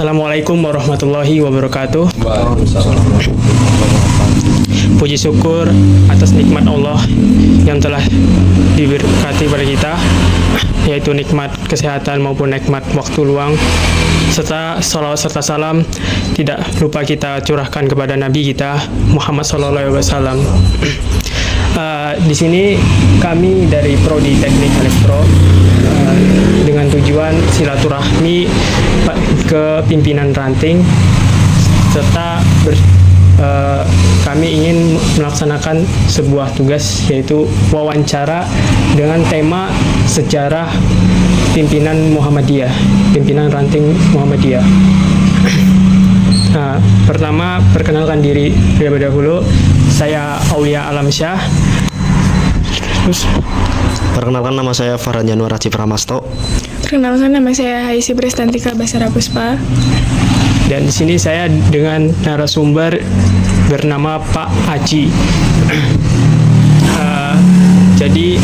Assalamualaikum warahmatullahi wabarakatuh. Puji syukur atas nikmat Allah yang telah diberkati pada kita, yaitu nikmat kesehatan maupun nikmat waktu luang, serta salawat serta salam tidak lupa kita curahkan kepada Nabi kita Muhammad SAW. Di sini kami dari Prodi Teknik Elektro dengan tujuan silaturahmi ke pimpinan ranting, serta kami ingin melaksanakan sebuah tugas, yaitu wawancara dengan tema sejarah pimpinan Muhammadiyah, pimpinan ranting Muhammadiyah. Nah, pertama perkenalkan diri terlebih dahulu. Saya Aulia Alamsyah. Terus perkenalkan, nama saya Farhan Januar Haji Pramasto. Perkenalkan, nama saya Haisi Prestantika Basara Puspa. Dan di sini saya dengan narasumber bernama Pak Aji. Jadi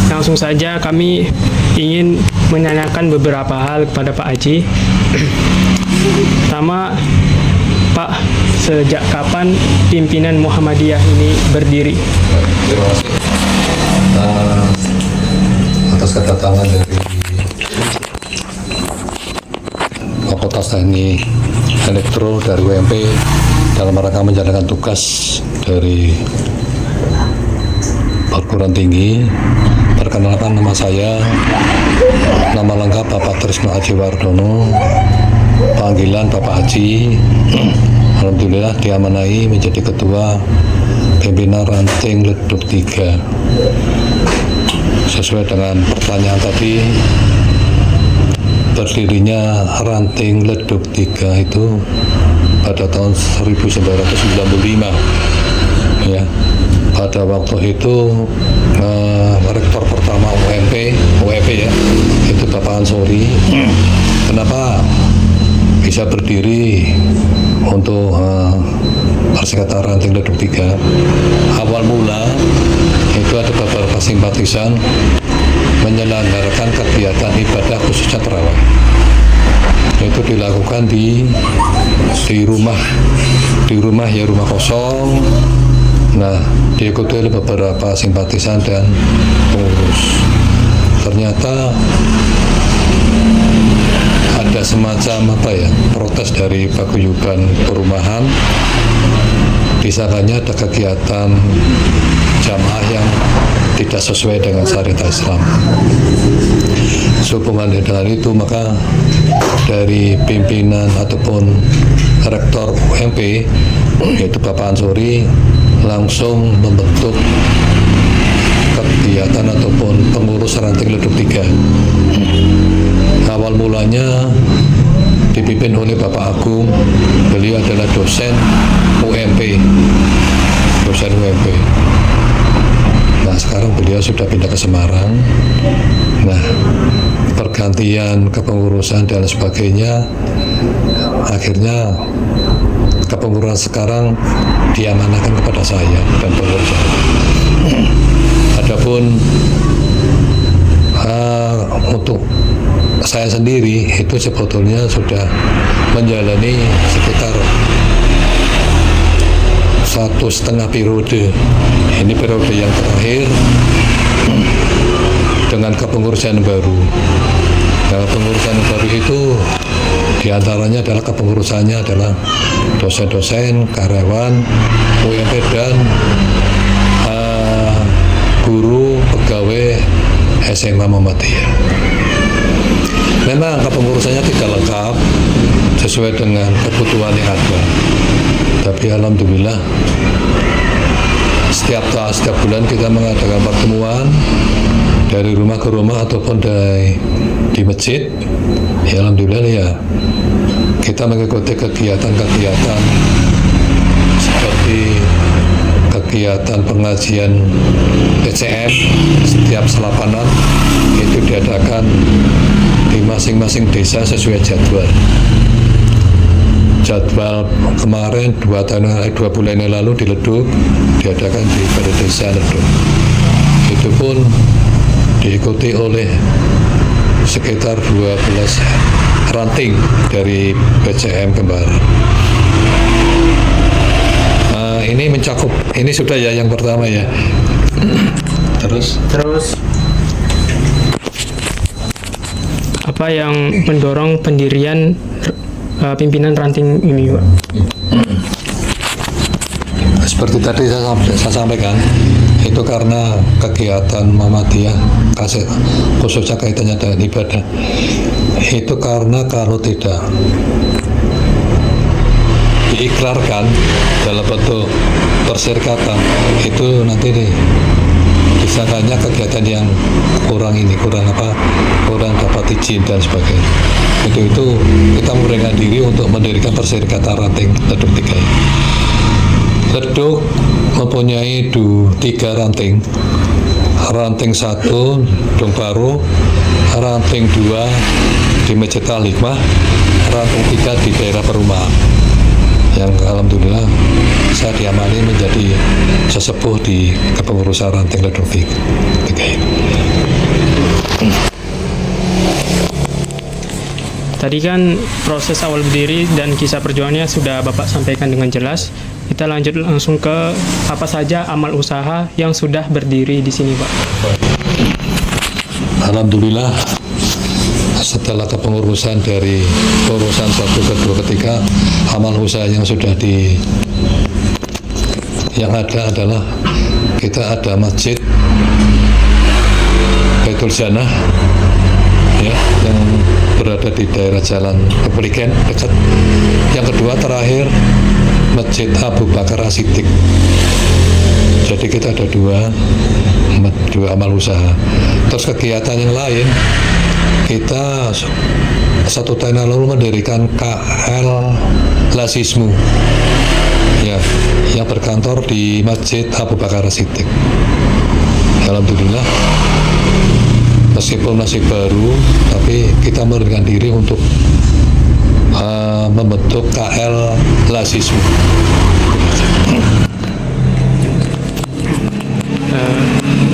langsung saja kami ingin menanyakan beberapa hal kepada Pak Aji. Pertama, Pak, sejak kapan pimpinan Muhammadiyah ini berdiri? Terima kasih atas kedatangan dari Fakultas Teknik Elektro dari UMP dalam rangka menjalankan tugas dari perguruan tinggi. Perkenalkan, nama saya, nama lengkap Bapak Trisno Aji Wardono, panggilan Bapak Haji. Alhamdulillah diamanai menjadi ketua pimpinan ranting Ledug 3. Sesuai dengan pertanyaan tadi, berdirinya ranting Ledug 3 itu pada tahun 1995 ya. Pada waktu itu rektor pertama UMP ya, itu Bapak Ansori. Kenapa bisa berdiri untuk Perserikatan Ranting Ledug 3? Awal mula itu ada beberapa simpatisan menyelenggarakan kegiatan ibadah khususnya terawih. Itu dilakukan di rumah ya, rumah kosong. Nah, diikuti oleh beberapa simpatisan dan pengurus. Ternyata ada semacam protes dari paguyuban perumahan. Disangkanya ada kegiatan jamaah yang tidak sesuai dengan syariat Islam. Sehubungan dengan itu, maka dari pimpinan ataupun rektor UMP, yaitu Bapak Ansori, langsung membentuk kegiatan ataupun pengurus ranting Ledug 3. Awal mulanya dipimpin oleh Bapak Agung. Beliau adalah dosen UMP. Nah, sekarang beliau sudah pindah ke Semarang. Nah, pergantian kepengurusan dan sebagainya, akhirnya kepengurusan sekarang diamanahkan kepada saya dan pengurus. Adapun untuk saya sendiri itu sebetulnya sudah menjalani sekitar 1,5 periode. Ini periode yang terakhir dengan kepengurusan baru. Nah, kepengurusan baru itu diantaranya adalah kepengurusannya adalah dosen-dosen, karyawan, UMP dan guru pegawai SMA Muhammadiyah. Memang kepengurusannya tidak lengkap sesuai dengan kebutuhan yang ada, tapi alhamdulillah setiap bulan kita mengadakan pertemuan dari rumah ke rumah ataupun di masjid. Ya alhamdulillah ya, kita mengikuti kegiatan-kegiatan seperti kegiatan pengajian PCM setiap selapanan itu diadakan di masing-masing desa sesuai jadwal. Jadwal kemarin 2 bulan yang lalu di Ledug diadakan di Balai Desa Ledug. Itu pun diikuti oleh sekitar 12 ranting dari BCM Kembaran. Ini mencakup, ini sudah ya yang pertama ya. Terus apa yang mendorong pendirian pimpinan ranting ini, Pak? Seperti tadi saya sampaikan, itu karena kegiatan Muhammadiyah, khususnya kaitannya dengan ibadah. Itu karena kalau tidak diikrarkan dalam bentuk perserikatan, itu nanti disangkanya kegiatan yang kurang dapat izin dan sebagainya. Itu kita memberikan diri untuk mendirikan perserikatan ranting Leduk 3 ini. Leduk mempunyai 3 ranting. Ranting 1 Dong Baru, ranting 2 di Masjid Al-Hikmah, ranting 3 di daerah perumahan. Yang alhamdulillah saya diamani menjadi sesepuh di kepengurusan ranting Leduk 3 ini. Tadi kan proses awal berdiri dan kisah perjuangannya sudah Bapak sampaikan dengan jelas. Kita lanjut langsung ke apa saja amal usaha yang sudah berdiri di sini, Pak. Alhamdulillah, setelah kepengurusan dari urusan 1, 2, 3, amal usaha yang sudah yang ada adalah kita ada masjid Baitul Jannah ya, yang berada di daerah Jalan Keprigen dekat. Yang kedua terakhir Masjid Abu Bakar As-Siddiq. Jadi kita ada dua amal usaha. Terus kegiatan yang lain, kita 1 tahun lalu mendirikan KL Lasismu ya, yang berkantor di Masjid Abu Bakar As-Siddiq. Alhamdulillah, meskipun masih baru, tapi kita memberikan diri untuk membentuk KL Lasismu.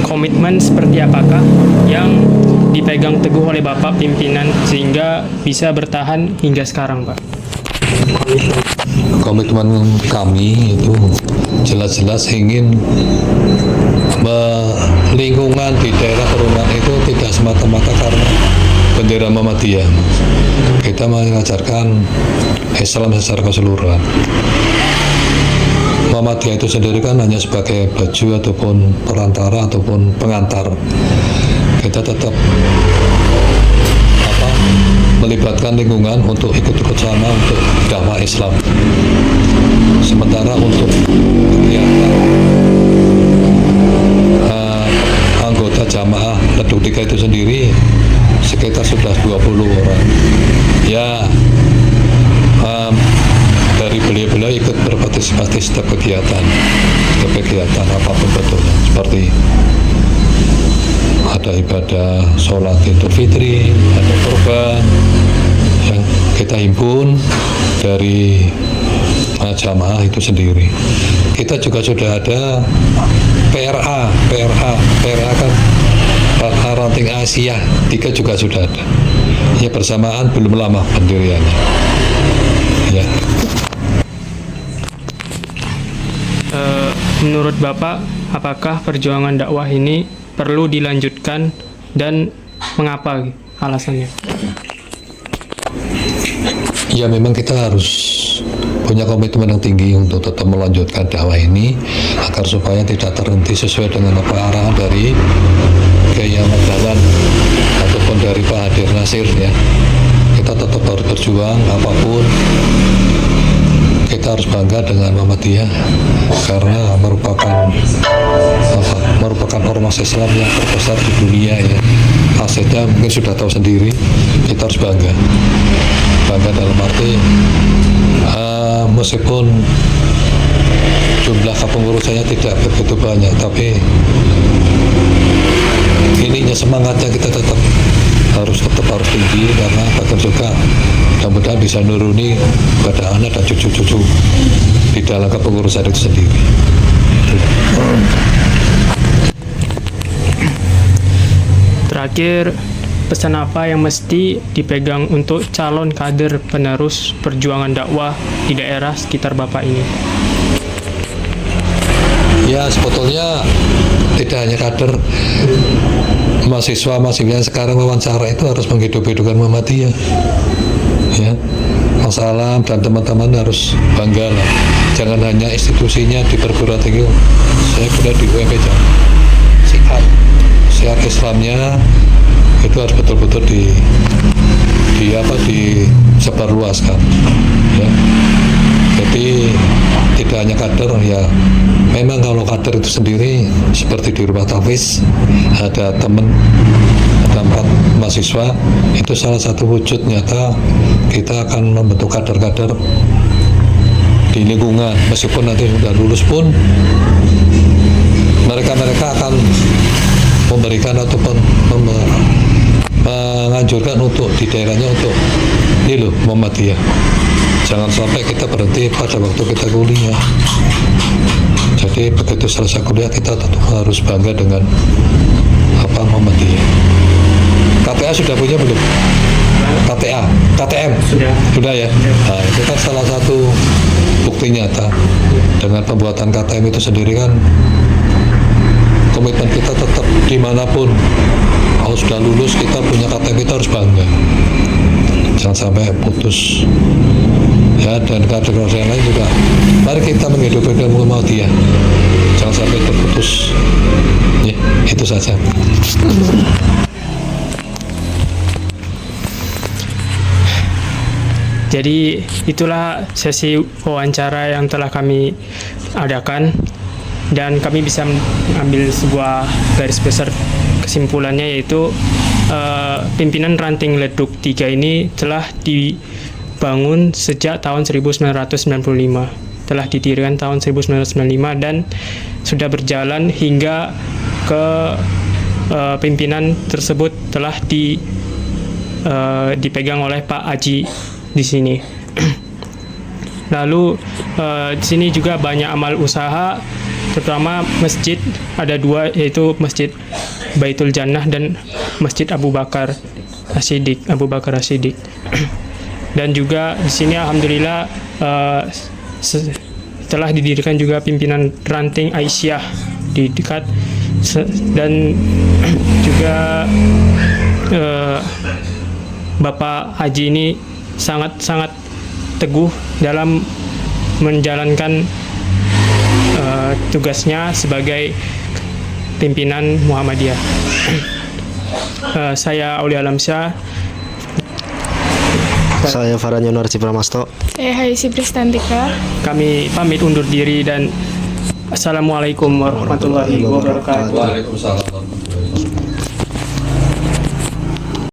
Komitmen seperti apakah yang dipegang teguh oleh Bapak pimpinan sehingga bisa bertahan hingga sekarang, Pak? Komitmen kami itu jelas-jelas ingin lingkungan di daerah perumahan itu tidak semata-mata karena bendera Muhammadiyah. Kita mengajarkan Islam secara keseluruhan. Muhammadiyah itu sendiri kan hanya sebagai baju ataupun perantara ataupun pengantar. Kita tetap melibatkan lingkungan untuk ikut-ikut sama untuk dakwah Islam. Sementara untuk kegiatan anggota jamaah Leduk 3 itu sendiri sekitar sudah 20 orang. Ya, dari beliau-beliau ikut berpartisipasi setiap kegiatan apapun bentuknya, seperti ada ibadah sholat Idul Fitri, ada kurban yang kita himpun dari jamaah itu sendiri. Kita juga sudah ada PRA kan ranting Asia 3 juga sudah ada. Ya, bersamaan belum lama pendiriannya. Ya. Menurut Bapak, apakah perjuangan dakwah ini perlu dilanjutkan dan mengapa alasannya? Ya, memang kita harus punya komitmen yang tinggi untuk tetap melanjutkan dakwah ini agar supaya tidak terhenti sesuai dengan apa arahan dari Kiai Ahmad Dahlan ataupun dari Pak Hadir Nasir ya. Kita tetap harus berjuang apapun. Kita harus bangga dengan Muhammadiyah karena merupakan ormas Islam yang terbesar di dunia ya. Asetnya mungkin sudah tahu sendiri. Kita harus bangga dalam arti meskipun jumlah kepengurusannya tidak begitu banyak, tapi ininya semangatnya kita tetap harus tinggi karena bahkan juga mudah-mudahan bisa nuruni pada anak dan cucu-cucu di dalam kepengurusan itu sendiri. Terakhir, pesan apa yang mesti dipegang untuk calon kader penerus perjuangan dakwah di daerah sekitar Bapak ini? Ya, sebetulnya tidak hanya kader, mahasiswa yang sekarang wawancara itu harus menghidup-hidupkan Muhammadiyah. Ya, Mas Alam dan teman-teman harus bangga lah. Jangan hanya institusinya di perguruan tinggi. Saya kuliah di UMP, siar Islamnya itu harus betul-betul disebarluaskan. Ya. Jadi tidak hanya kader, ya memang kalau kader itu sendiri seperti di rumah tahfiz ada teman, ada 4 mahasiswa, itu salah satu wujud nyata kita akan membentuk kader-kader di lingkungan. Meskipun nanti sudah lulus pun mereka akan memberikan ataupun menganjurkan untuk di daerahnya untuk ini loh Muhammadiyah. Jangan sampai kita berhenti pada waktu kita kuliah. Jadi begitu selesai kuliah kita tentu harus bangga dengan apa Muhammadiyah. KTA sudah punya belum? KTA, KTM sudah ya. Nah, itu kan salah satu bukti nyata. Dengan pembuatan KTM itu sendiri kan komitmen kita tetap dimanapun. Kalau sudah lulus kita punya KTM, kita harus bangga. Jangan sampai putus. Ya, dan kader-kader yang lain juga. Mari kita menghidupkan Muhammadiyah. Jangan sampai terputus. Ya, itu saja. Jadi itulah sesi wawancara yang telah kami adakan, dan kami bisa mengambil sebuah garis besar kesimpulannya, yaitu pimpinan ranting Leduk 3 ini telah dibangun sejak tahun 1995, telah didirikan tahun 1995 dan sudah berjalan hingga ke pimpinan tersebut telah dipegang oleh Pak Aji di sini. Lalu di sini juga banyak amal usaha, terutama masjid, ada 2, yaitu Masjid Baitul Jannah dan Masjid Abu Bakar As-Siddiq. Dan juga di sini alhamdulillah telah didirikan juga pimpinan ranting Aisyah di dekat, dan juga Bapak Haji ini sangat teguh dalam menjalankan tugasnya sebagai pimpinan Muhammadiyah. Saya Aulia Alamsyah. Saya Farhan Januar Cipramasto. Saya Haisi Prestantika. Kami pamit undur diri dan assalamualaikum warahmatullahi wabarakatuh. Waalaikumsalam.